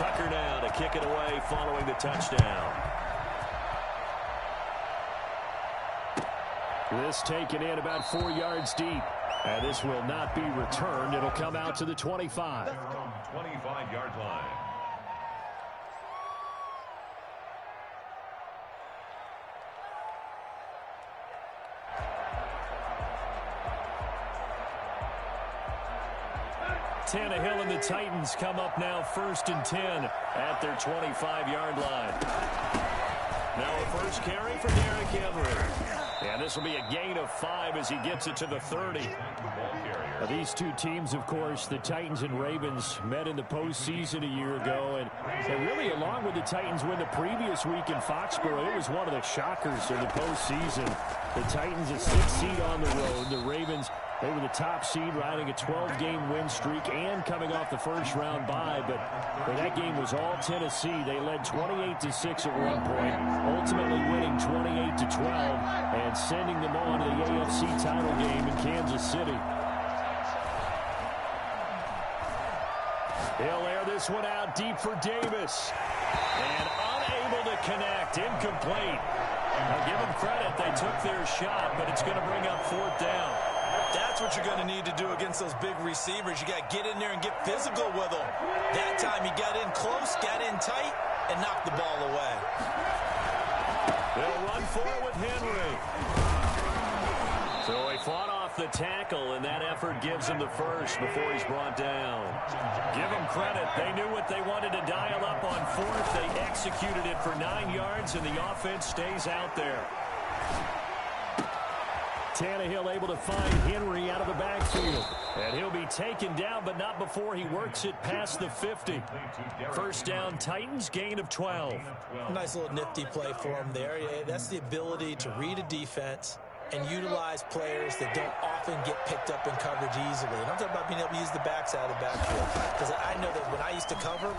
Tucker now to kick it away following the touchdown. This taken in about 4 yards deep. And this will not be returned. It'll come out to the 25. 25-yard line. Tannehill and the Titans come up now 1st and 10 at their 25-yard line. Now a first carry for Derrick Henry. And this will be a gain of 5 as he gets it to the 30. These two teams, of course, the Titans and Ravens, met in the postseason a year ago. And really, along with the Titans win the previous week in Foxborough, it was one of the shockers in the postseason. The Titans a 6th seed on the road. The Ravens, they were the top seed, riding a 12-game win streak and coming off the first-round bye. But that game was all Tennessee. They led 28-6 at one point, ultimately winning 28-12 and sending them on to the AFC title game in Kansas City. He'll air this one out deep for Davis. And unable to connect. Incomplete. Now give them credit. They took their shot, but it's going to bring up 4th down. That's what you're going to need to do against those big receivers. You got to get in there and get physical with them. That time he got in close, got in tight, and knocked the ball away. They'll run for it with Henry. So he fought off the tackle, and that effort gives him the first before he's brought down. Give him credit. They knew what they wanted to dial up on 4th. They executed it for 9 yards, and the offense stays out there. Tannehill able to find Henry out of the backfield. And he'll be taken down, but not before he works it past the 50. First down, Titans, gain of 12. Nice little nifty play for him there. Yeah, that's the ability to read a defense and utilize players that don't often get picked up in coverage easily. And I'm talking about being able to use the backside of the backfield. Because I know that when I used to cover,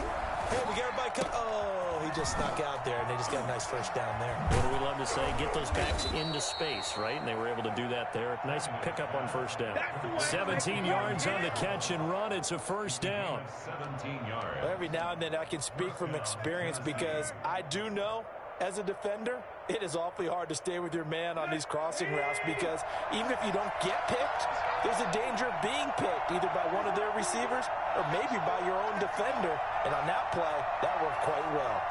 hey, we got everybody come. Oh, he just snuck out there, and they just got a nice first down there. What do we love to say? Get those backs into space, right? And they were able to do that there. Nice pickup on first down. 17 yards on the catch and run. It's a first down. 17 yards. Every now and then I can speak from experience because I do know, as a defender, it is awfully hard to stay with your man on these crossing routes because even if you don't get picked, there's a danger of being picked either by one of their receivers or maybe by your own defender. And on that play, that worked quite well.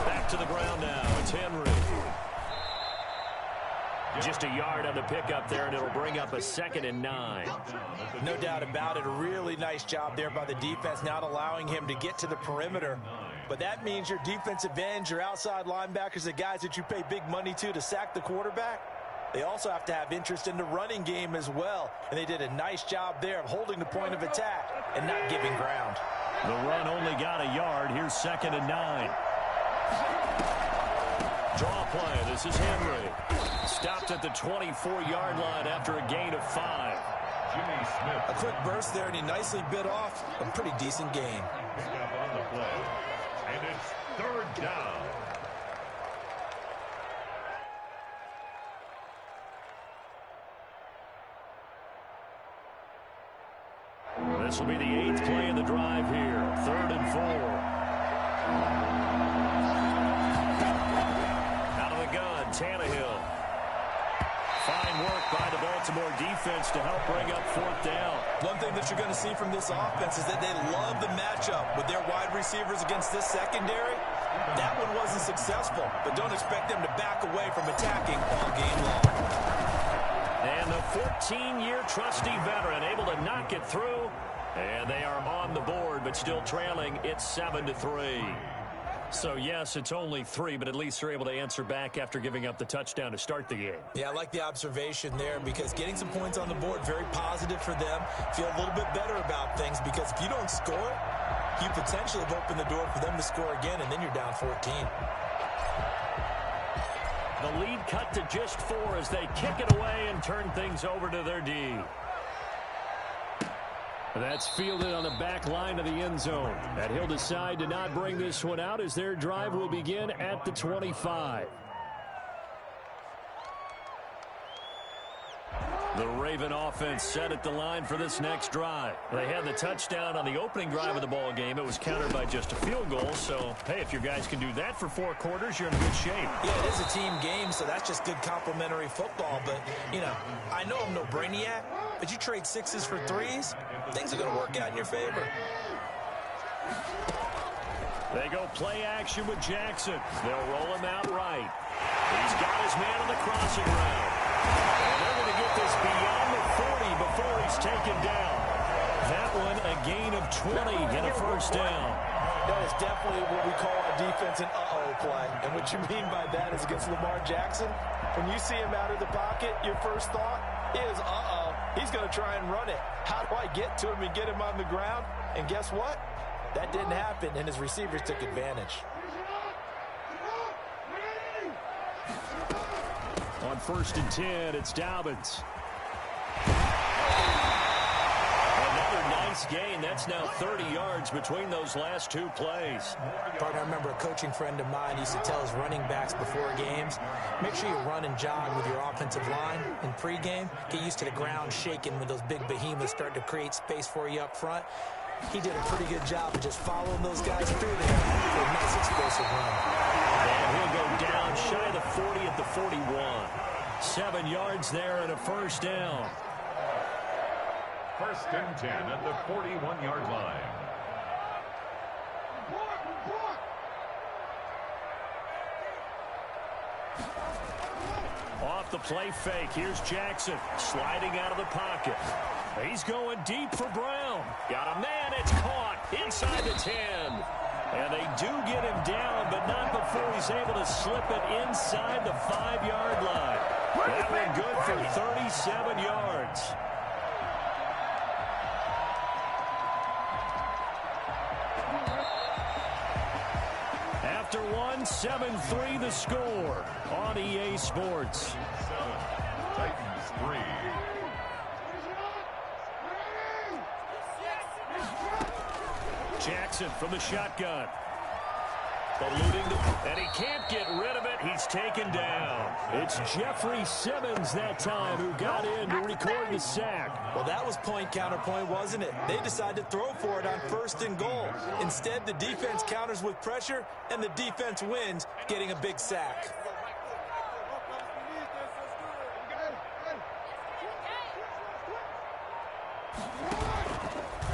Back to the ground now. It's Henry. Just a yard on the pickup there, and it'll bring up a 2nd and 9. No doubt about it. A really nice job there by the defense, not allowing him to get to the perimeter. But that means your defensive ends, your outside linebackers, the guys that you pay big money to sack the quarterback, they also have to have interest in the running game as well. And they did a nice job there of holding the point of attack and not giving ground. The run only got a yard. Here's 2nd and 9. Draw play. This is Henry. Stopped at the 24-yard line after a gain of 5. Jimmy Smith. A quick burst there, and he nicely bit off a pretty decent gain. Stop on the play. And it's 3rd down. This will be the 8th play of the drive here. 3rd and 4. Out of the gun, Tannehill. Fine work by the Baltimore defense to help bring up 4th down. One thing that you're going to see from this offense is that they love the matchup with their wide receivers against this secondary. That one wasn't successful, but don't expect them to back away from attacking all game long. And the 14-year trusty veteran able to knock it through. And they are on the board, but still trailing. It's 7-3. So, yes, it's only 3, but at least they're able to answer back after giving up the touchdown to start the game. Yeah, I like the observation there because getting some points on the board, very positive for them. Feel a little bit better about things because if you don't score, you potentially have opened the door for them to score again, and then you're down 14. The lead cut to just 4 as they kick it away and turn things over to their D. That's fielded on the back line of the end zone. And he'll decide to not bring this one out as their drive will begin at the 25. The Raven offense set at the line for this next drive. They had the touchdown on the opening drive of the ball game. It was countered by just a field goal. So, hey, if your guys can do that for 4 quarters, you're in good shape. Yeah, it is a team game, so that's just good complimentary football. But, you know, I know I'm no brainiac, but you trade 6s for 3s, things are going to work out in your favor. They go play action with Jackson. They'll roll him out right. He's got his man on the crossing route. And they're going to get this beyond the 40 before he's taken down. That one a gain of 20 and a first down. That is definitely what we call our defense an uh-oh play. And what you mean by that is against Lamar Jackson, when you see him out of the pocket, your first thought is, uh-oh, he's going to try and run it. How do I get to him and get him on the ground? And guess what? That didn't happen, and his receivers took advantage. On 1st and 10, it's Dobbins. Another nice gain. That's now 30 yards between those last 2 plays. Partner, I remember a coaching friend of mine used to tell his running backs before games, make sure you run and jog with your offensive line in pregame. Get used to the ground shaking when those big behemoths start to create space for you up front. He did a pretty good job of just following those guys through there for a nice explosive run. And he'll go down shy of the 40 at the 41. 7 yards there and a first down. 1st and 10 at the 41-yard line. Off the play fake, here's Jackson sliding out of the pocket. He's going deep for Brown. Got a man, it's caught inside the 10. And they do get him down, but not before he's able to slip it inside the 5-yard line. That one good for 37 yards. After one, 7-3 the score on EA Sports. 7, Titans 3. Jackson from the shotgun. Eluding and he can't get rid of it. He's taken down. It's Jeffrey Simmons that time who got in to record the sack. Well, that was point counterpoint, wasn't it? They decided to throw for it on 1st and goal. Instead, the defense counters with pressure, and the defense wins, getting a big sack.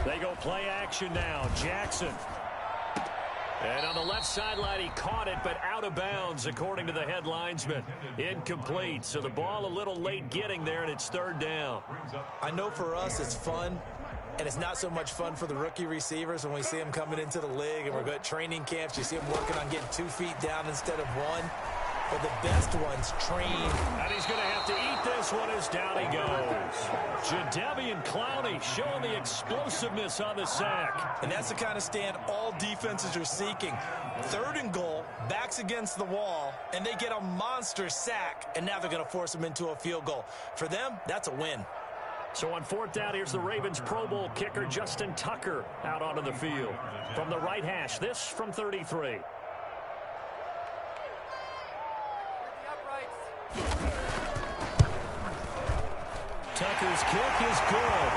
They go play action now. Jackson. And on the left sideline, he caught it, but out of bounds, according to the head linesman. Incomplete, so the ball a little late getting there, and it's 3rd down. I know for us it's fun, and it's not so much fun for the rookie receivers when we see them coming into the league, and we're good at training camps. You see them working on getting 2 feet down instead of 1. But the best ones train. And he's going to have to eat this one as down he goes. Jadeveon Clowney showing the explosiveness on the sack. And that's the kind of stand all defenses are seeking. 3rd and goal, backs against the wall, and they get a monster sack. And now they're going to force them into a field goal. For them, that's a win. So on 4th down, here's the Ravens Pro Bowl kicker Justin Tucker out onto the field. From the right hash, this from 33. Tucker's kick is good.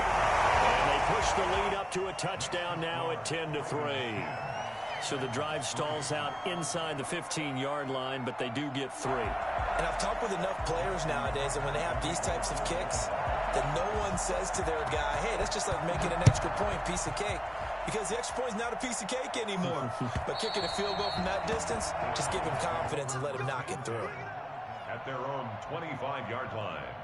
And they push the lead up to a touchdown now at 10-3. So the drive stalls out inside the 15-yard line, but they do get 3. And I've talked with enough players nowadays, and when they have these types of kicks, that no one says to their guy, hey, that's just like making an extra point, piece of cake. Because the extra point is not a piece of cake anymore. But kicking a field goal from that distance, just give him confidence and let him knock it through. At their own 25-yard line.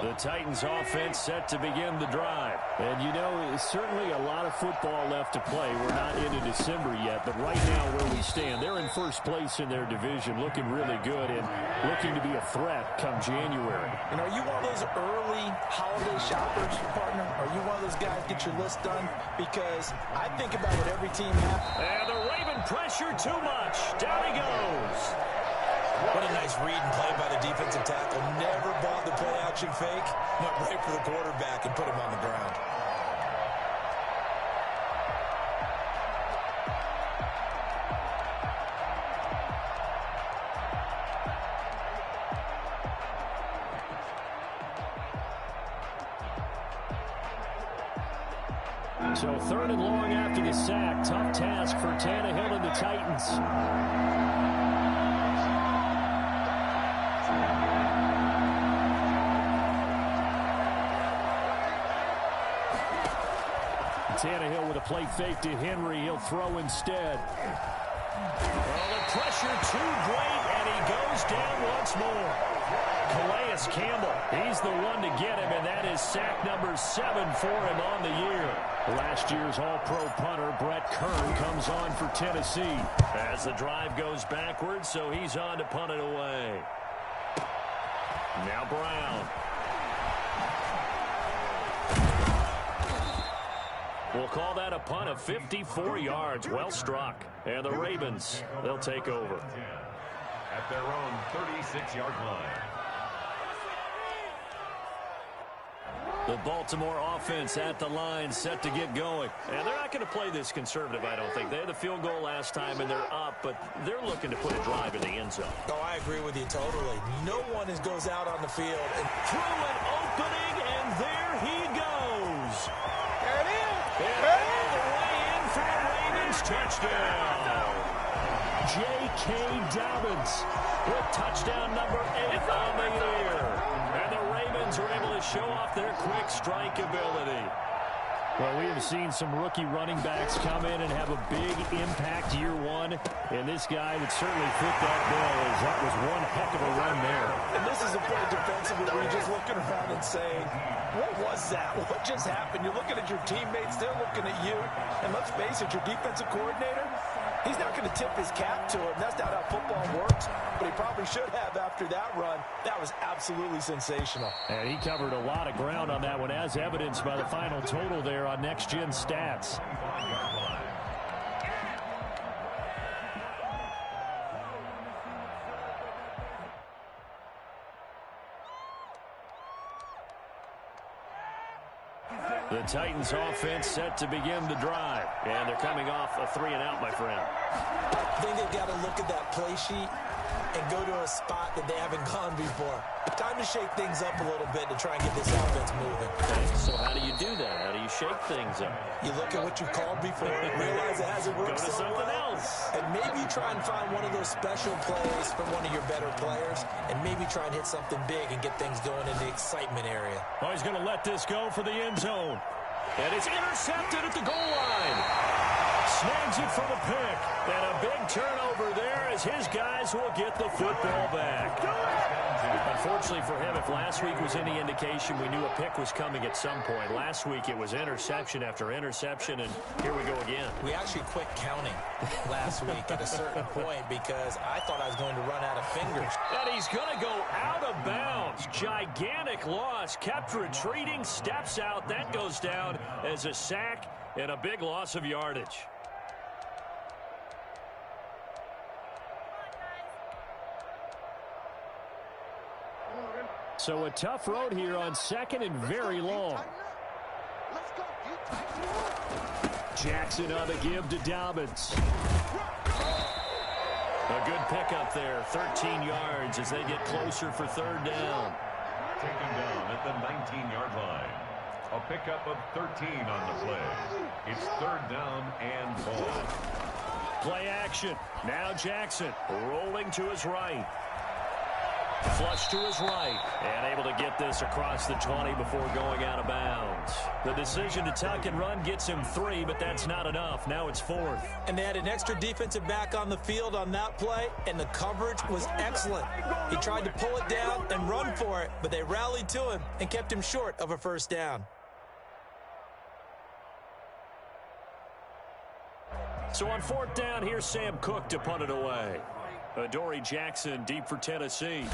The Titans offense set to begin the drive. And you know, certainly a lot of football left to play. We're not into December yet, but right now where we stand, they're in 1st place in their division, looking really good and looking to be a threat come January. And are you one of those early holiday shoppers, partner? Are you one of those guys get your list done? Because I think about what every team has. And the Raven pressure too much. Down he goes. What a nice read and play by the defensive tackle. Never bought the play-action fake. Went right for the quarterback and put him on the ground. So 3rd and long after the sack. Tough task for Tannehill and the Titans. Tannehill with a play fake to Henry. He'll throw instead. Well, the pressure too great, and he goes down once more. Calais Campbell, he's the one to get him, and that is sack number 7 for him on the year. Last year's All-Pro punter, Brett Kern, comes on for Tennessee. As the drive goes backwards, so he's on to punt it away. Now Brown. We'll call that a punt of 54 yards. Well struck. And the Ravens, they'll take over. At their own 36-yard line. The Baltimore offense at the line, set to get going. And they're not going to play this conservative, I don't think. They had the field goal last time, and they're up, but they're looking to put a drive in the end zone. Oh, I agree with you totally. No one goes out on the field. And through an opening, and there he goes. There it is. And all the way in for a Ravens touchdown. J.K. Dobbins with touchdown number 8 on the year. And the Ravens are able to show off their quick strike ability. Well, we have seen some rookie running backs come in and have a big impact year one. And this guy would certainly fit that bill, as that was one heck of a run there. And this is a point defensively where you're just looking around and saying, what was that? What just happened? You're looking at your teammates, they're looking at you. And let's face it, your defensive coordinator, he's not going to tip his cap to him. That's not how football works. But he probably should have after that run. That was absolutely sensational. And he covered a lot of ground on that one, as evidenced by the final total there on Next Gen Stats. The Titans offense set to begin the drive. And they're coming off a 3-and-out, my friend. I think they've got to look at that play sheet and go to a spot that they haven't gone before. Time to shake things up a little bit to try and get this offense moving. Okay, so how do you do that? How do you shake things up? You look at what you've called before and realize it hasn't worked Go to so something well. else. And maybe try and find one of those special plays from one of your better players, and maybe try and hit something big and get things going in the excitement area. Oh, he's going to let this go for the end zone. And it's intercepted at the goal line. Snags it for the pick. And a big turnover there as his guys will get the football back. Unfortunately for him, if last week was any indication, we knew a pick was coming at some point. Last week it was interception after interception, and here we go again. We actually quit counting last week at a certain point because I thought I was going to run out of fingers. And he's going to go out of bounds. Gigantic loss. Kept retreating, steps out. That goes down as a sack and a big loss of yardage. So a tough road here on 2nd and very long. Jackson on the give to Dobbins. A good pickup there, 13 yards as they get closer for 3rd down. Taken down at the 19-yard line. A pickup of 13 on the play. It's 3rd down and ball. Play action. Now Jackson rolling to his right. Flush to his right, and able to get this across the 20 before going out of bounds. The decision to tuck and run gets him 3, but that's not enough. Now it's 4th. And they had an extra defensive back on the field on that play, and the coverage was excellent. He tried to pull it down and run for it, but they rallied to him and kept him short of a 1st down. So on 4th down, here's Sam Cook to punt it away. Adoree Jackson deep for Tennessee.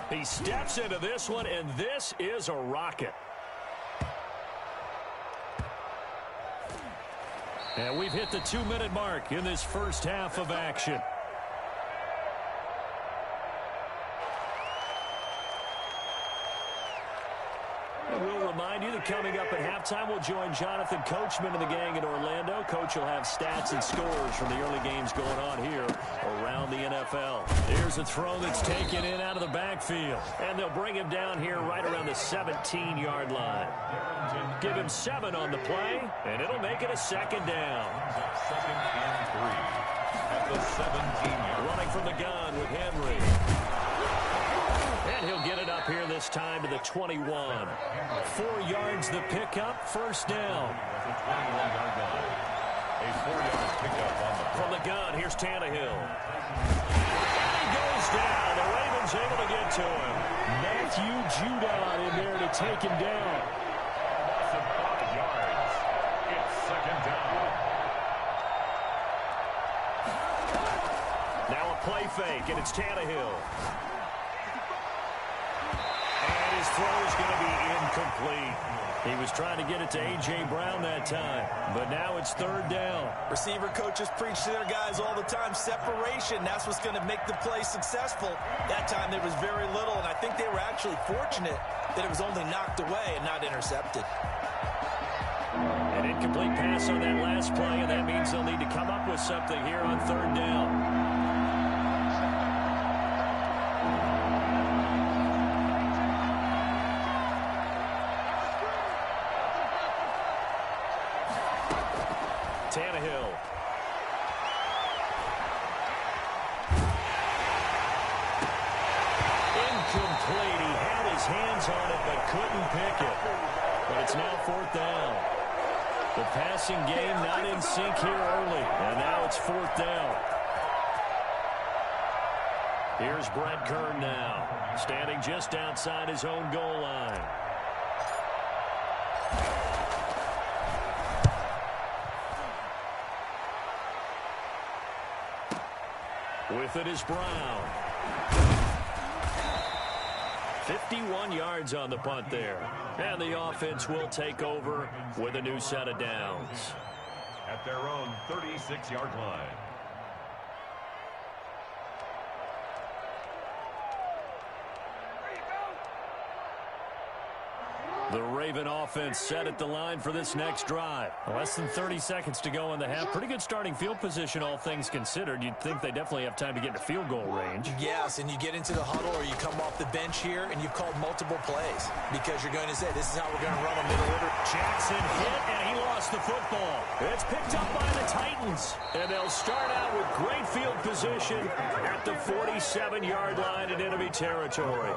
He steps into this one, and this is a rocket. And we've hit the 2-minute mark in this first half of action. We'll remind you that coming up at halftime, we'll join Jonathan Coachman and the gang in Orlando. Coach will have stats and scores from the early games going on here around the NFL. Here's a throw that's taken in out of the backfield. And they'll bring him down here right around the 17-yard line. give him 7 on the play, and it'll make it a second down. Second and 3 at the 17-yard. Running from the gun with Henry. And he'll get it up here this time to the 21. 4 yards the pickup, first down. At the 21-yard line. A 4-yard pickup on the From the gun, here's Tannehill. He goes down. The Ravens able to get to him. Matthew Judon in there to take him down. loss of 5 yards. It's second down. Now a play fake, and it's Tannehill. And his throw is going to be incomplete. He was trying to get it to A.J. Brown that time, but now it's third down. Receiver coaches preach to their guys all the time. Separation, that's what's going to make the play successful. That time there was very little, and I think they were actually fortunate that it was only knocked away and not intercepted. An incomplete pass on that last play, and that means they'll need to come up with something here on third down. Tannehill. Incomplete. He had his hands on it but couldn't pick it. But it's now fourth down. The passing game not in sync here early. And now it's fourth down. Here's Brett Kern now, standing just outside his own goal line. With it is Brown. 51 yards on the punt there. And the offense will take over with a new set of downs. At their own 36-yard line. The Raven offense set at the line for this next drive. Less than 30 seconds to go in the half. Pretty good starting field position, all things considered. You'd think they definitely have time to get into field goal range. Yes, and you get into the huddle or you come off the bench here and you've called multiple plays because you're going to say, this is how we're going to run a middle order. Jackson hit, and he lost the football. It's picked up by the Titans. And they'll start out with great field position at the 47-yard line in enemy territory.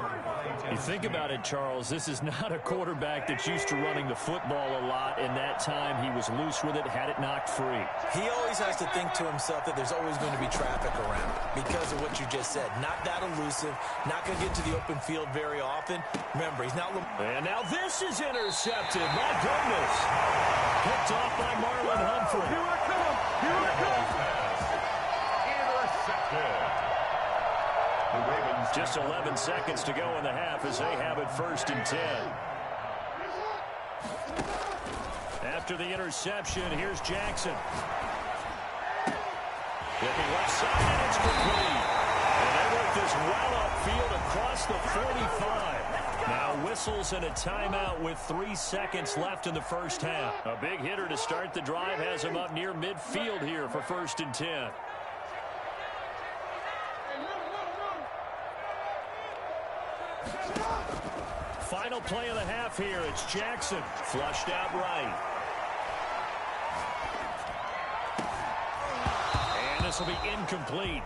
You think about it, Charles, this is not a quarterback that's used to running the football a lot. In that time, he was loose with it, had it knocked free. He always has to think to himself that there's always going to be traffic around because of what you just said. Not that elusive, not going to get to the open field very often. Remember, he's not... And now this is intercepted. My goodness. Picked off by Marlon Humphrey. Here it comes. Here it comes. Intercepted. The Ravens. Just 11 seconds to go in the half as they have it first and 10. After the interception, here's Jackson. Looking left side, and it's complete. And they work this well upfield across the 45. Now whistles and a timeout with 3 seconds left in the first half. A big hitter to start the drive has him up near midfield here for first and 10. Final play of the half here. It's Jackson. Flushed out right. And this will be incomplete.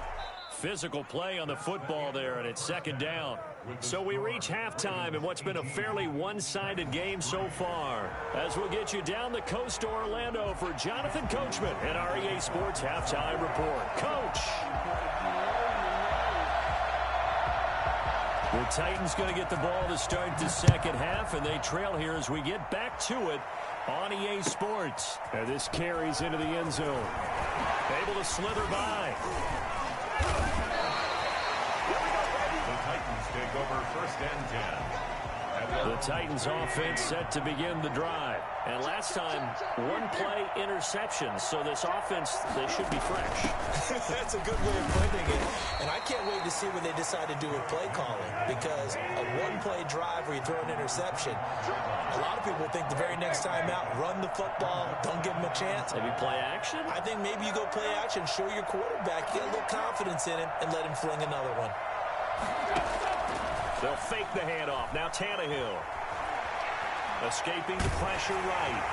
Physical play on the football there, and it's second down. So we reach halftime in what's been a fairly one-sided game so far. As we'll get you down the coast to Orlando for Jonathan Coachman and our EA Sports Halftime Report. Coach! The Titans going to get the ball to start the second half, and they trail here as we get back to it on EA Sports. And this carries into the end zone. Able to slither by. The Titans take over first and 10. The Titans offense set to begin the drive. And last time, one play interception. So this offense, they should be fresh. That's a good way of putting it. And I can't wait to see what they decide to do with play calling. Because a one-play drive where you throw an interception, a lot of people think the very next time out, run the football, don't give them a chance. Maybe play action? I think maybe you go play action, show your quarterback, get a little confidence in him, and let him fling another one. They'll fake the handoff. Now Tannehill. Escaping the pressure right.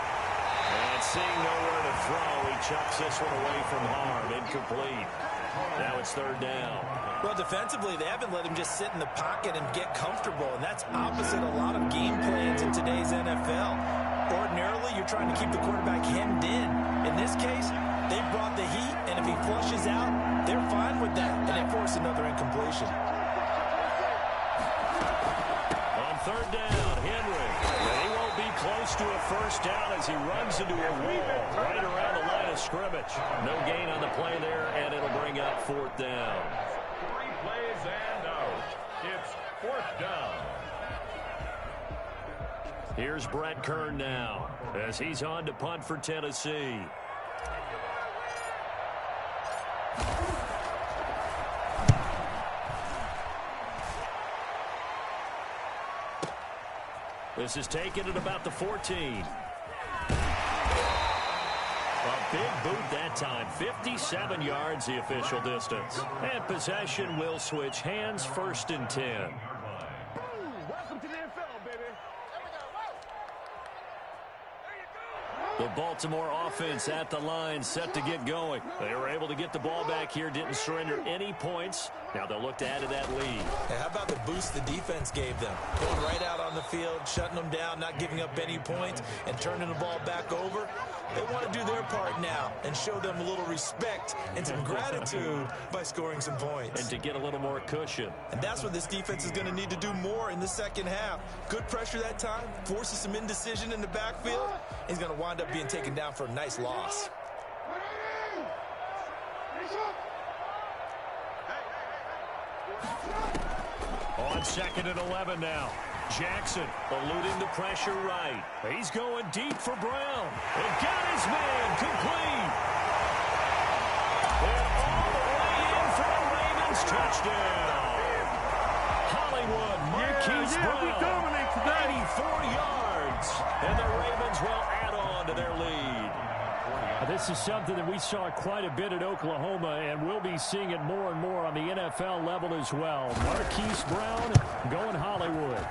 And seeing nowhere to throw, he chucks this one away from harm. Incomplete. Now it's third down. Well, defensively, they haven't let him just sit in the pocket and get comfortable, and that's opposite a lot of game plans in today's NFL. Ordinarily, you're trying to keep the quarterback hemmed in. In this case, they brought the heat, and if he flushes out, they're fine with that, and they force another incompletion. On third down, Henry. And he won't be close to a first down as he runs into a wall right around the line of scrimmage. No gain on the play there, and it'll bring up fourth down. 3 plays and out. It's fourth down. Here's Brett Kern now as he's on to punt for Tennessee. This is taken at about the 14. A big boot that time. 57 yards the official distance. And possession will switch hands, first and 10. Welcome to the NFL, baby. The Baltimore offense at the line, set to get going. They were able to get the ball back here, didn't surrender any points. Now they'll look to add to that lead. Hey, how about the boost the defense gave them? Going right out on the field, shutting them down, not giving up any points, and turning the ball back over. They want to do their part now and show them a little respect and some gratitude by scoring some points. And to get a little more cushion. And that's what this defense is going to need to do more in the second half. Good pressure that time, forces some indecision in the backfield. He's going to wind up being taken down for a nice loss. On second and 11 now. Jackson eluding the pressure right. He's going deep for Brown. And got his man complete. And all the way in for a Ravens touchdown. Hollywood, Marquise Brown, we dominate today. 84 yards. And the Ravens will add on to their lead. This is something that we saw quite a bit at Oklahoma, and we'll be seeing it more and more on the NFL level as well. Marquise Brown going Hollywood.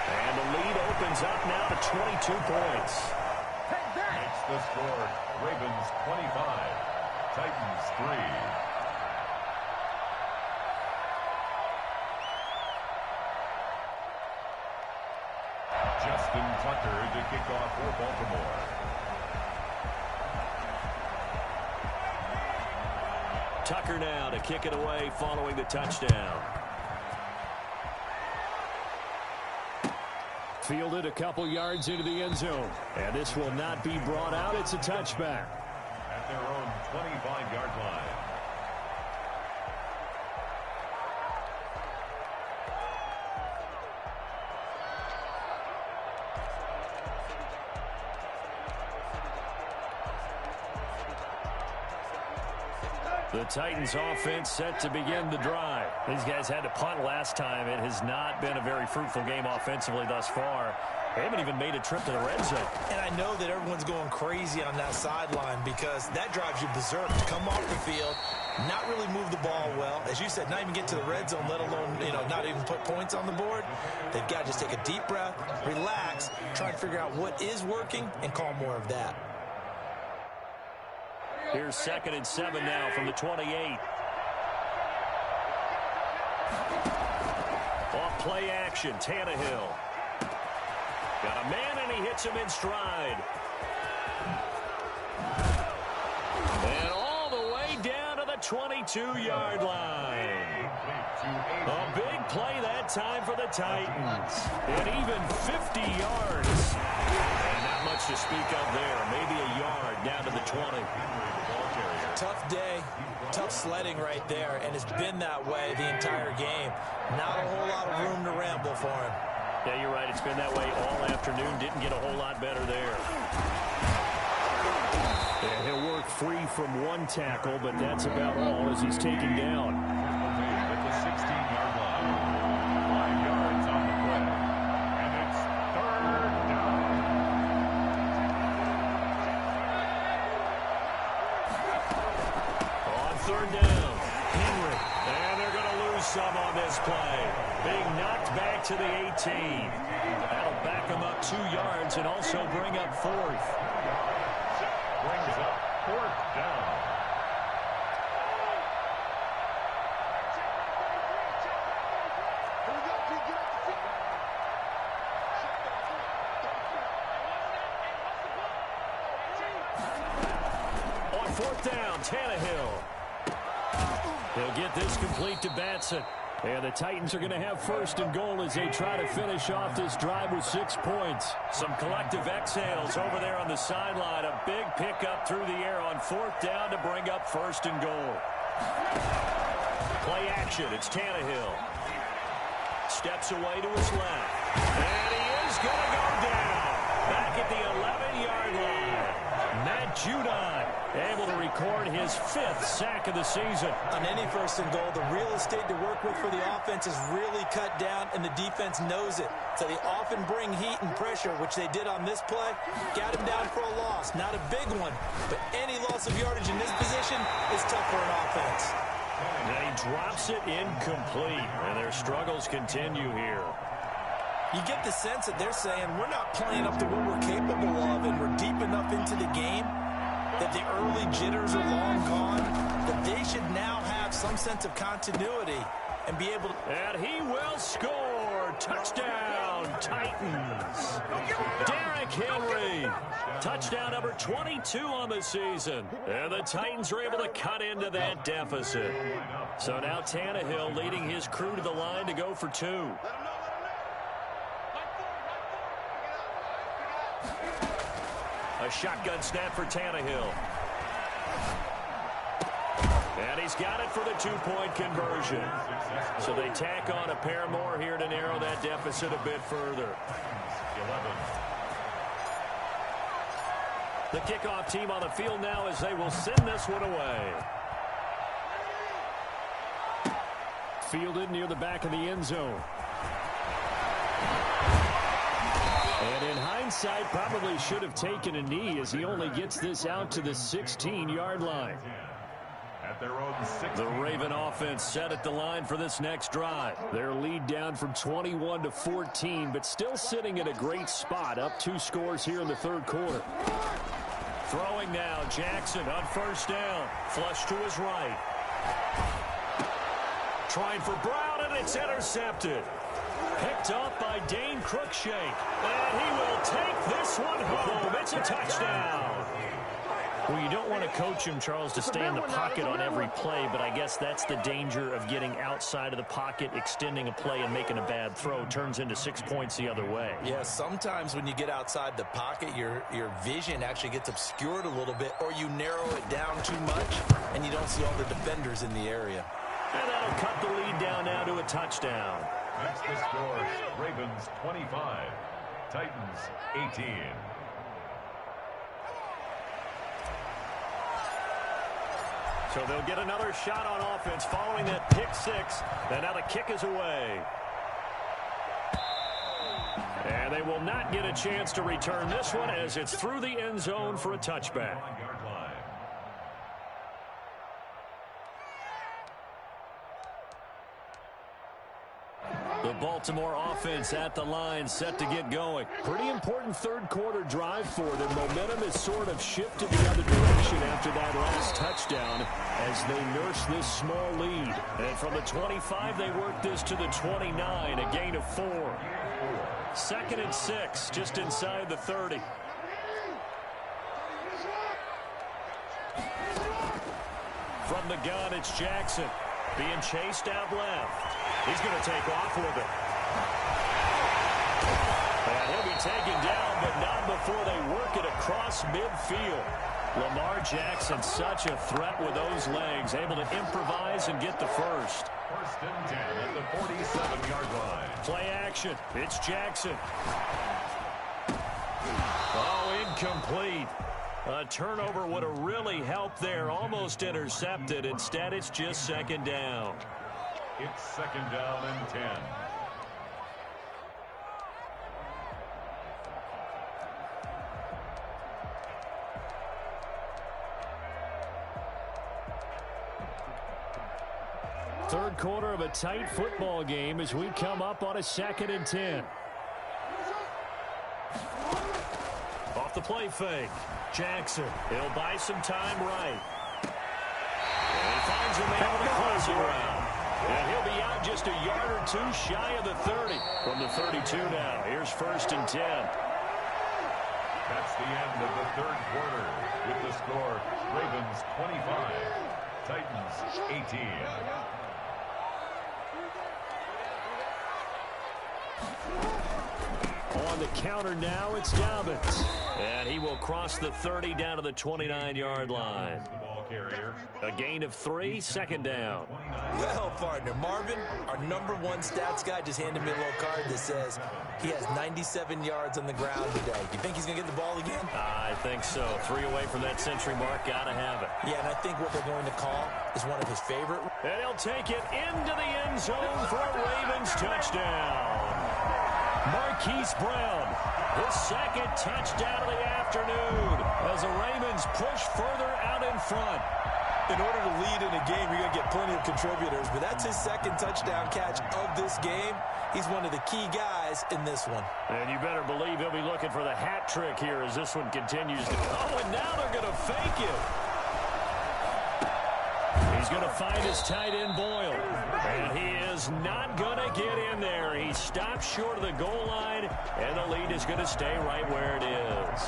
And the lead opens up now to 22 points. That's the score. Ravens 25, Titans 3. Justin Tucker to kick off for Baltimore. Tucker now to kick it away following the touchdown. Fielded a couple yards into the end zone. And this will not be brought out. It's a touchback. At their own 25-yard line. The Titans offense set to begin the drive. These guys had to punt last time. It has not been a very fruitful game offensively thus far. They haven't even made a trip to the red zone. And I know that everyone's going crazy on that sideline because that drives you berserk to come off the field, not really move the ball well. As you said, not even get to the red zone, let alone, not even put points on the board. They've got to just take a deep breath, relax, try and figure out what is working, and call more of that. Here's 2nd and 7 now from the 28. Off play action, Tannehill. Got a man, and he hits him in stride. And all the way down to the 22-yard line. A big play that time for the Titans. And even 50 yards. And not much to speak of there. Maybe a yard down to the 20. Tough day, tough sledding right there, and it's been that way the entire game. Not a whole lot of room to ramble for him. Yeah, you're right. It's been that way all afternoon. Didn't get a whole lot better there. And he'll work free from one tackle, but that's about all as he's taken down. At the 16-yard line. 5 yards on the play. And it's third down. On third down, Henry. And they're going to lose some on this play. being knocked back to the 18. That'll back him up 2 yards and also bring up 4th. Brings up 4th down. On 4th down, Tannehill. He'll get this complete to Batson. And the Titans are going to have 1st and goal as they try to finish off this drive with 6 points. Some collective exhales over there on the sideline. A big pickup through the air on 4th down to bring up 1st and goal. Play action. It's Tannehill. Steps away to his left. And he is going to go down. Back at the 11-yard line. Matt Judon able to record his 5th sack of the season. On any 1st and goal, the real estate to work with for the offense is really cut down, and the defense knows it. So they often bring heat and pressure, which they did on this play. Got him down for a loss. Not a big one, but any loss of yardage in this position is tough for an offense. And he drops it incomplete, and their struggles continue here. You get the sense that they're saying we're not playing up to what we're capable of, and we're deep enough into the game that the early jitters are long gone, that they should now have some sense of continuity and be able to... And he will score. Touchdown, Titans. Derrick Henry. Touchdown number 22 on the season. And the Titans are able to cut into that deficit. So now Tannehill leading his crew to the line to go for 2. A shotgun snap for Tannehill. And he's got it for the 2-point conversion. So they tack on a pair more here to narrow that deficit a bit further. 11. The kickoff team on the field now as they will send this one away. Fielded near the back of the end zone. And in hindsight, probably should have taken a knee as he only gets this out to the 16-yard line. At their own 16. The Raven offense set at the line for this next drive. Their lead down from 21 to 14, but still sitting at a great spot, up 2 scores here in the 3rd quarter. Throwing now, Jackson on 1st down. Flush to his right. Trying for Brown, and it's intercepted. Picked up by Dane Cruikshank. And he will take this one home. It's a touchdown. Well, you don't want to coach him, Charles, to stay in the pocket on every play, but I guess that's the danger of getting outside of the pocket, extending a play, and making a bad throw. Turns into 6 points the other way. Yeah, sometimes when you get outside the pocket, your vision actually gets obscured a little bit, or you narrow it down too much, and you don't see all the defenders in the area. And that'll cut the lead down now to a touchdown. That's the score. Ravens 25, Titans 18. So they'll get another shot on offense following that pick 6. And now the kick is away. And they will not get a chance to return this one as it's through the end zone for a touchback. The Baltimore offense at the line, set to get going. Pretty important 3rd quarter drive for them. Momentum has sort of shifted the other direction after that last touchdown as they nurse this small lead. And from the 25, they work this to the 29, a gain of 4. 2nd and 6, just inside the 30. From the gun, it's Jackson. Being chased out left. He's going to take off with it. And he'll be taken down, but not before they work it across midfield. Lamar Jackson, such a threat with those legs, able to improvise and get the first. 1st and 10 at the 47-yard line. Play action. It's Jackson. Oh, incomplete. A turnover would have really helped there. Almost intercepted. Instead, it's just 2nd down. It's 2nd down and 10. Third quarter of a tight football game as we come up on a 2nd and 10. Off the play fake. Jackson. He'll buy some time right. And he finds a man with a crossing route. And he'll be out just a yard or two shy of the 30. From the 32 now. Here's 1st and 10. That's the end of the third quarter. With the score, Ravens 25, Titans 18. On the counter now, it's Dobbins. And he will cross the 30 down to the 29-yard line. The ball carrier. A gain of 3, 2nd down. Well, partner, Marvin, our #1 stats guy, just handed me a little card that says he has 97 yards on the ground today. You think he's going to get the ball again? I think so. 3 away from that century mark. Got to have it. Yeah, and I think what they're going to call is one of his favorite. And he'll take it into the end zone for a Ravens touchdown. Marquise Brown, his 2nd touchdown of the afternoon as the Ravens push further out in front. In order to lead in a game, you're going to get plenty of contributors, but that's his 2nd touchdown catch of this game. He's one of the key guys in this one. And you better believe he'll be looking for the hat trick here as this one continues to go. And now they're going to fake it. He's going to find his tight end, Boyle. And he is not going to get in there. He stops short of the goal line, and the lead is going to stay right where it is.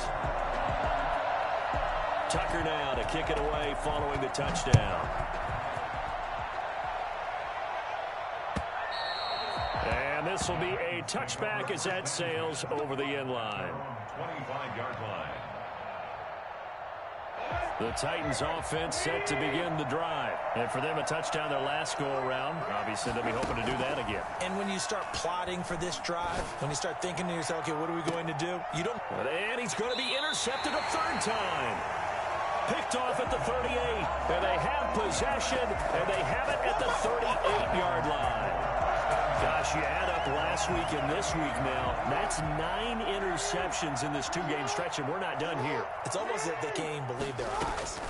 Tucker now to kick it away following the touchdown. And this will be a touchback as that sails over the end line. 25-yard line. The Titans offense set to begin the drive. And for them, a touchdown their last go-around. Obviously, they'll be hoping to do that again. And when you start plotting for this drive, when you start thinking to yourself, okay, what are we going to do? You don't. And he's going to be intercepted a 3rd time. Picked off at the 38. And they have possession, and they have it at the 38-yard line. Gosh, you add up last week and this week now. That's 9 interceptions in this 2-game stretch, and we're not done here. It's almost as if they can't even believe their eyes.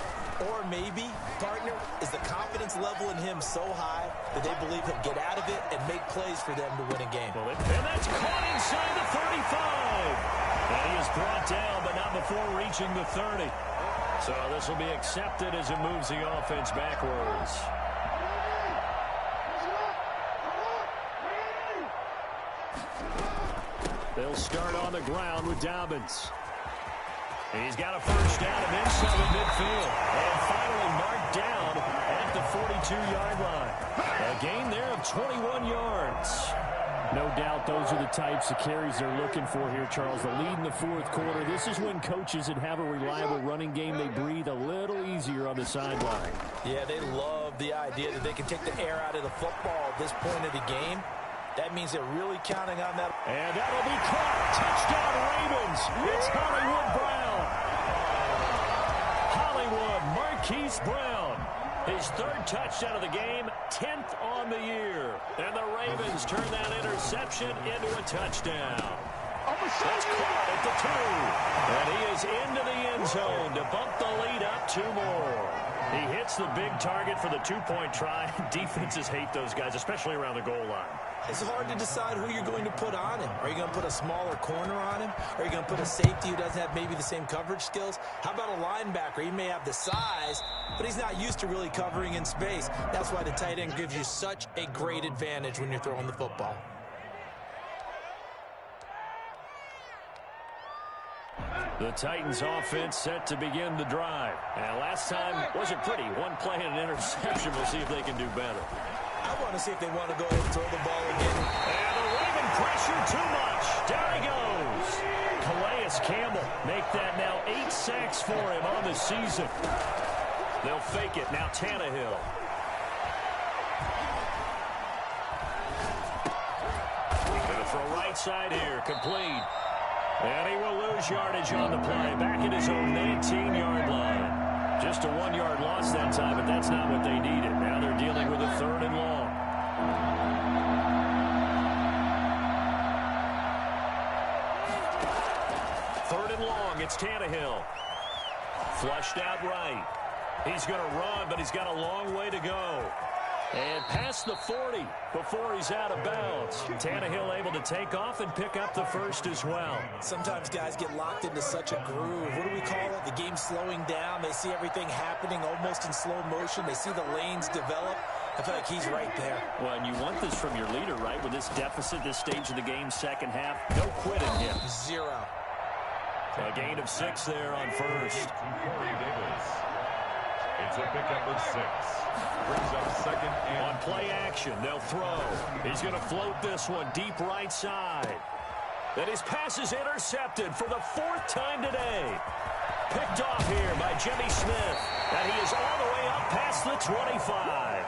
Or maybe, partner, is the confidence level in him so high that they believe he'll get out of it and make plays for them to win a game. And that's caught inside the 35. And he is brought down, but not before reaching the 30. So this will be accepted as it moves the offense backwards. They'll start on the ground with Dobbins. He's got a 1st down and inside the midfield. And finally marked down at the 42-yard line. A gain there of 21 yards. No doubt those are the types of carries they're looking for here, Charles. The lead in the 4th quarter. This is when coaches that have a reliable running game, they breathe a little easier on the sideline. Yeah, they love the idea that they can take the air out of the football at this point of the game. That means they're really counting on that. And that'll be caught. Touchdown, Ravens. It's Hollywood Brown. Hollywood, Marquise Brown. His 3rd touchdown of the game, 10th on the year. And the Ravens turn that interception into a touchdown. That's caught at the 2. And he is into the end zone to bump the lead up 2 more. He hits the big target for the 2-point try. Defenses hate those guys, especially around the goal line. It's hard to decide who you're going to put on him. Are you going to put a smaller corner on him? Are you going to put a safety who doesn't have maybe the same coverage skills? How about a linebacker? He may have the size, but he's not used to really covering in space. That's why the tight end gives you such a great advantage when you're throwing the football. The Titans offense set to begin the drive. And last time wasn't pretty. 1 play and an interception. We'll see if they can do better. I want to see if they want to go ahead and throw the ball again. And the Raven pressure too much. Down he goes. Calais Campbell make that now 8 sacks for him on the season. They'll fake it. Now Tannehill. Gonna throw right side here. Complete. And he will lose yardage on the play. Back at his own 19-yard line. Just a 1-yard loss that time, but that's not what they needed. Now they're dealing with a 3rd and long. Third and long, it's Tannehill. Flushed out right. He's going to run, but he's got a long way to go. And past the 40 before he's out of bounds. Tannehill able to take off and pick up the first as well. Sometimes guys get locked into such a groove. What do we call it? The game's slowing down. They see everything happening almost in slow motion. They see the lanes develop. I feel like he's right there. Well, and you want this from your leader, right? With this deficit, this stage of the game, second half, no quitting him. 0. A gain of 6 there on first. Corey Davis. It's a pickup of 6. Brings up second and On play action, they'll throw. He's going to float this one deep right side. Then his pass is intercepted for the 4th time today. Picked off here by Jimmy Smith. And he is all the way up past the 25.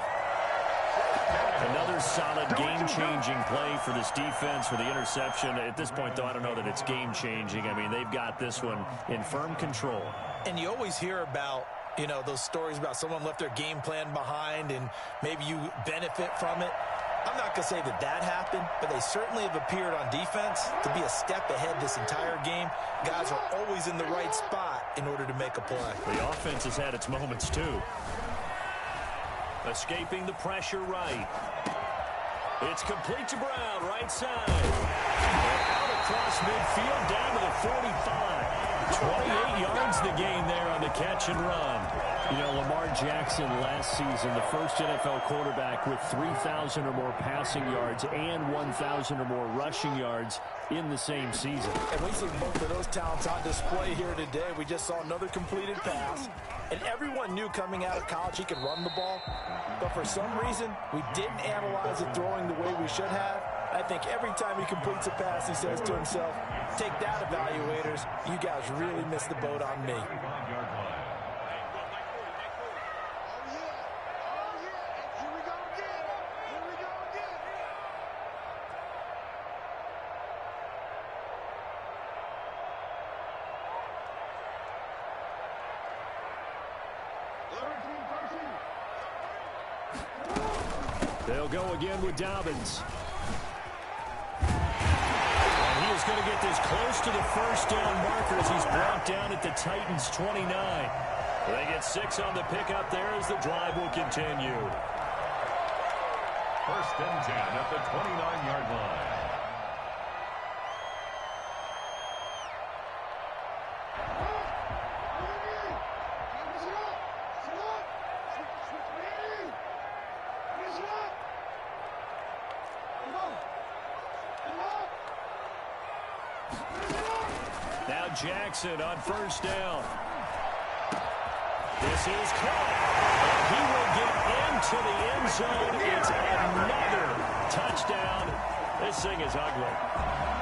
Another solid game-changing play for this defense for the interception. At this point, though, I don't know that it's game-changing. I mean, they've got this one in firm control. And you always hear about, you know, those stories about someone left their game plan behind and maybe you benefit from it. I'm not going to say that that happened, but they certainly have appeared on defense to be a step ahead this entire game. Guys are always in the right spot in order to make a play. The offense has had its moments, too. Escaping the pressure right. It's complete to Brown, right side. And out across midfield, down to the 45. 28 yards the gain there on the catch and run. You know, Lamar Jackson last season, the first NFL quarterback with 3,000 or more passing yards and 1,000 or more rushing yards in the same season. And we see both of those talents on display here today. We just saw another completed pass. And everyone knew coming out of college he could run the ball. But for some reason, we didn't analyze it throwing the way we should have. I think every time he completes a pass, he says to himself, take that, evaluators. You guys really missed the boat on me. They'll go again with Dobbins. And he is going to get this close to the first down marker as he's brought down at the Titans' 29. They get 6 on the pickup there as the drive will continue. First and 10 at the 29-yard line. Now Jackson on first down. This is caught. And he will get into the end zone. It's another touchdown. This thing is ugly.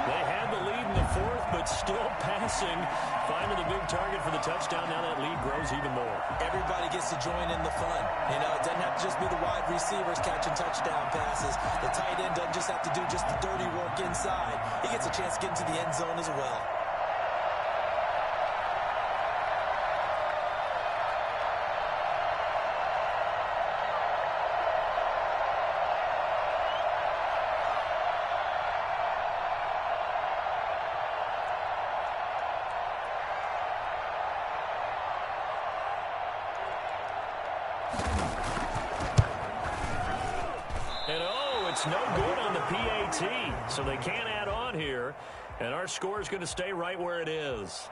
They had the lead in the 4th, but still passing. Finding the big target for the touchdown. Now that lead grows even more. Everybody gets to join in the fun. You know, it doesn't have to just be the wide receivers catching touchdown passes. The tight end doesn't just have to do just the dirty work inside. He gets a chance to get into the end zone as well. And it's no good on the PAT, so they can't add on here, and our score is going to stay right where it is.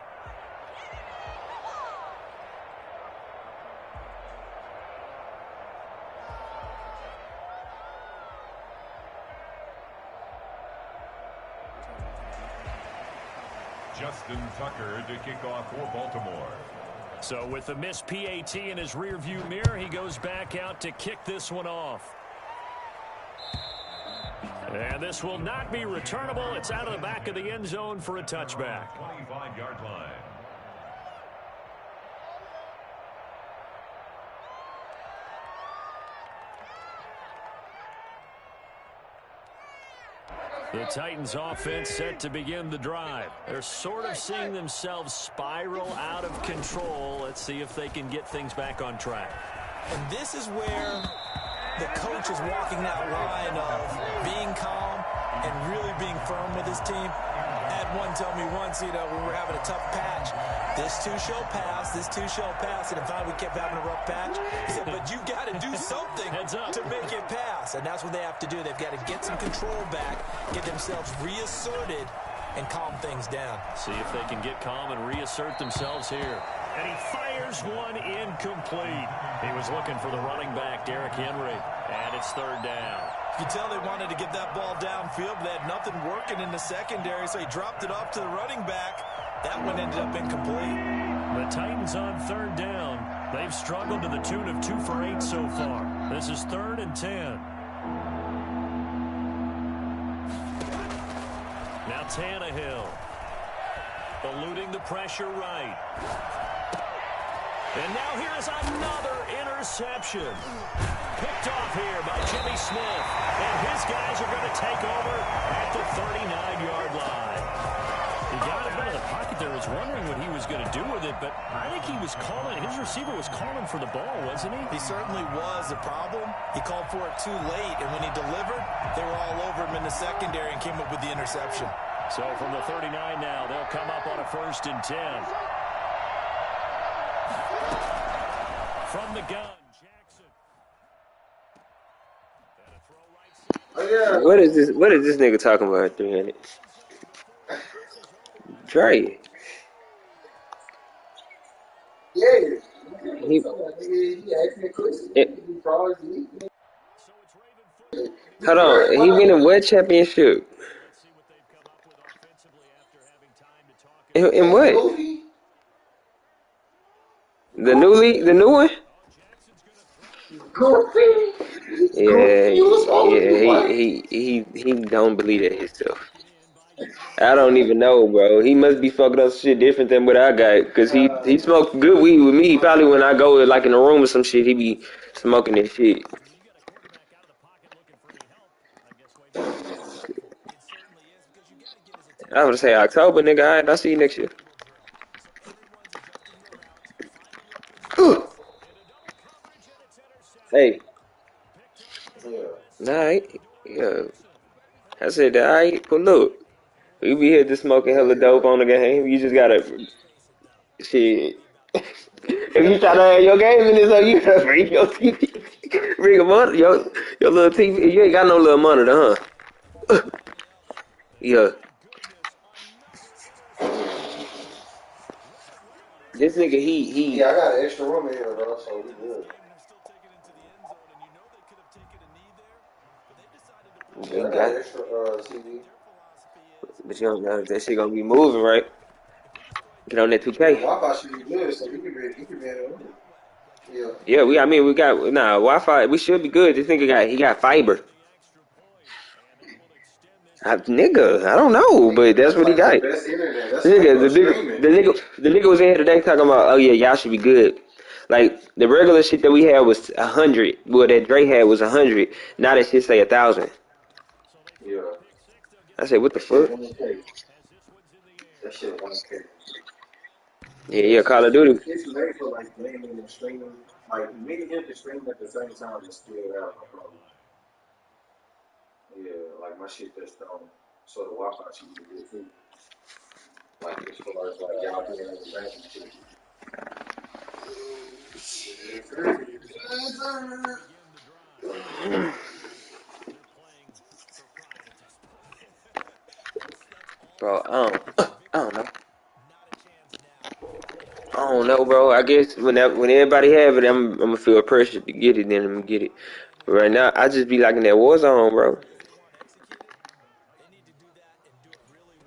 Justin Tucker to kick off for Baltimore. So with the missed PAT in his rearview mirror, he goes back out to kick this one off. And this will not be returnable. It's out of the back of the end zone for a touchback. 25-yard line. The Titans offense set to begin the drive. They're sort of seeing themselves spiral out of control. Let's see if they can get things back on track. And this is where the coach is walking that line of being calm and really being firm with his team. I had one tell me once, you know, when we were having a tough patch, This too shall pass. This too shall pass. And finally, we kept having a rough patch. He said, but you've got to do something to make it pass. And that's what they have to do. They've got to get some control back, get themselves reasserted, and calm things down. See if they can get calm and reassert themselves here. And he fires one incomplete. He was looking for the running back, Derrick Henry. And it's third down. You can tell they wanted to get that ball downfield, but they had nothing working in the secondary, so he dropped it off to the running back. That one ended up incomplete. The Titans on third down. They've struggled to the tune of 2 for 8 so far. This is 3rd and 10. Now Tannehill. Eluding the pressure right. And now here is another interception. Picked off here by Jimmy Smith. And his guys are going to take over at the 39-yard line. He got it out of the pocket there. I was wondering what he was going to do with it, but I think he was calling. His receiver was calling for the ball, wasn't he? He certainly was. The problem, he called for it too late, and when he delivered, they were all over him in the secondary and came up with the interception. So from the 39 now, they'll come up on a 1st and 10. From the gun, Jackson. What is this? What is this nigga talking about? 300. Dre. He, hold on. He win a what championship? In what? The new league? The new one? Yeah, he don't believe that himself. I don't even know, bro. He must be fucking up shit different than what I got. Cause he smoked good weed with me. Probably when I go like in a room or some shit, he be smoking that shit. I would say October, nigga. All right, I'll see you next year. Hey. Nah, yeah. I said, all right, but look. We be here just smoking hella dope on the game. You just gotta, shit. If you try to have your game in this, you gotta bring your TV. Bring a monitor, your little TV. You ain't got no little monitor, huh? Yeah. This nigga, he. Yeah, I got an extra room in here, bro, so we good. You I got an extra TV. But you don't know if that shit gonna be moving, right? Get on that 2K. The Wi-Fi should be good, so you can be in the room. Yeah. Yeah, we got Wi-Fi. We should be good. This nigga got fiber. Nigga, I don't know, but that's what he got. Best internet. That's The nigga was in here today talking about, oh yeah, y'all should be good. Like the regular shit that we had was 100. Well, that Dre had was 100. Now that shit say 1,000. Yeah. I said, what the fuck? That shit 1K. Yeah, Call of Duty. It's made for like gaming and streaming. Like me and streaming at the same time is still out no problem. Yeah, like my shit just on. So the Wi-Fi should be good too. Like as far as like y'all being able to back and shit. Bro, I don't know. I don't know, bro. I guess when everybody have it, I'm gonna feel pressure to get it, then I'm gonna get it. But right now, I just be liking that Warzone, bro.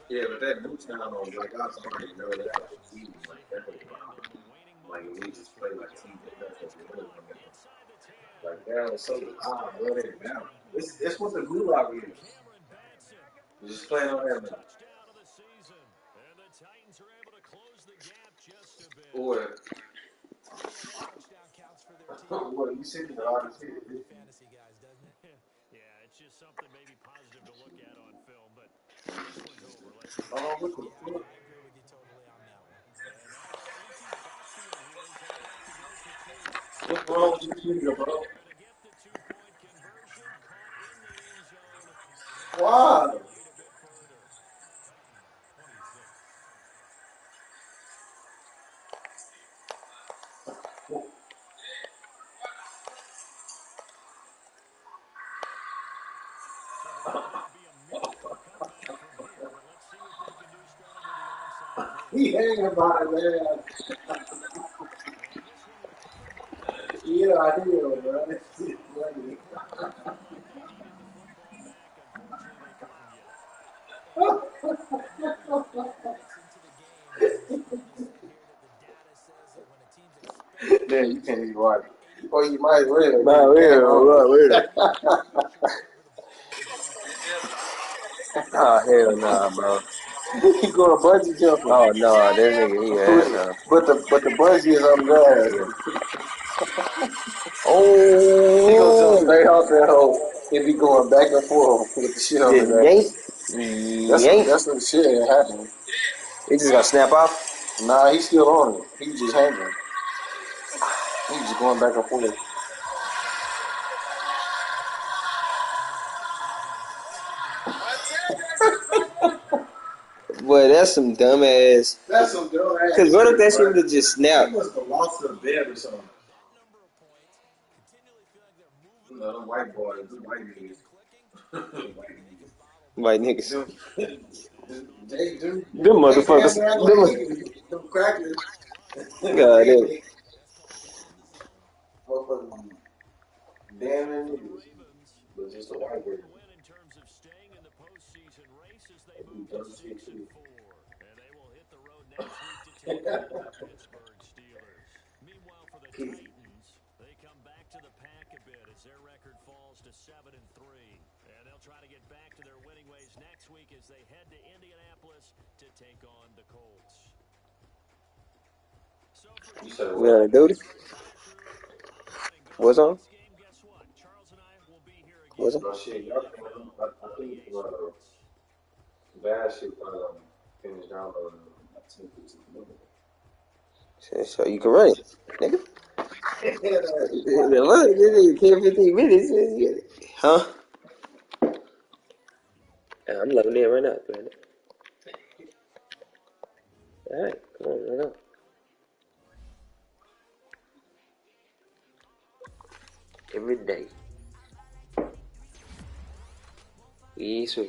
Yeah, but that new town on like I already know that TV like that like we just play like TV like that was so odd, bro. That now it's what the blue lock is. You just playing on that now. Or what you see the artist here. Yeah, it's just something maybe positive to look at on film, but this one's over. Let's What the fuck? I agree with you totally on that one. What's wrong with you, bro? Why? He hanging about it, man. Yeah, I hear him, bro. Man, you can't even watch it. Or you might as well. Nah, yeah. Oh, hell nah, bro. He going bungee jumping. Oh, no, that nigga, he no. But the bungee is on grass. He gonna jump Oh, straight off that hole and be going back and forth with the shit on his just ass. yank. That's some shit that happened. It just gonna snap off. Nah, he's still on it. He's just hanging. He's just going back and forth. Boy, that's some dumb ass. That's some dumb ass. Cause what if that shit Right? would have just snapped? He must have lost a bet or something. You know, them white boys, them white niggas. White niggas. They do. Them motherfuckers. Them crackers. God damn. Motherfuckers damn niggas. But just a white girl. You said We on a duty? What's on? What's on? no shit. Y'all can, I think bad shit finish downloading like 10, 15 minutes. So you can run it, nigga. Look, this nigga 10, 15 minutes. Huh? I'm loading in right now. Alright, come on, let's go. Every day. Yes, sir.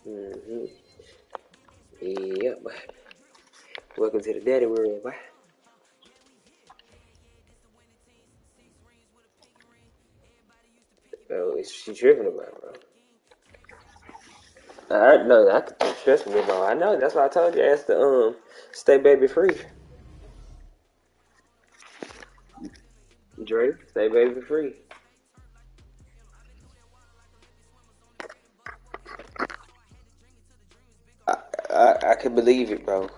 Mm-hmm. Yep. Welcome to the daddy world, boy. Oh, is she tripping about, bro? I could trust me, bro. I know. That's why I told you ask to stay baby free. Dre, stay baby free. I can believe it, bro.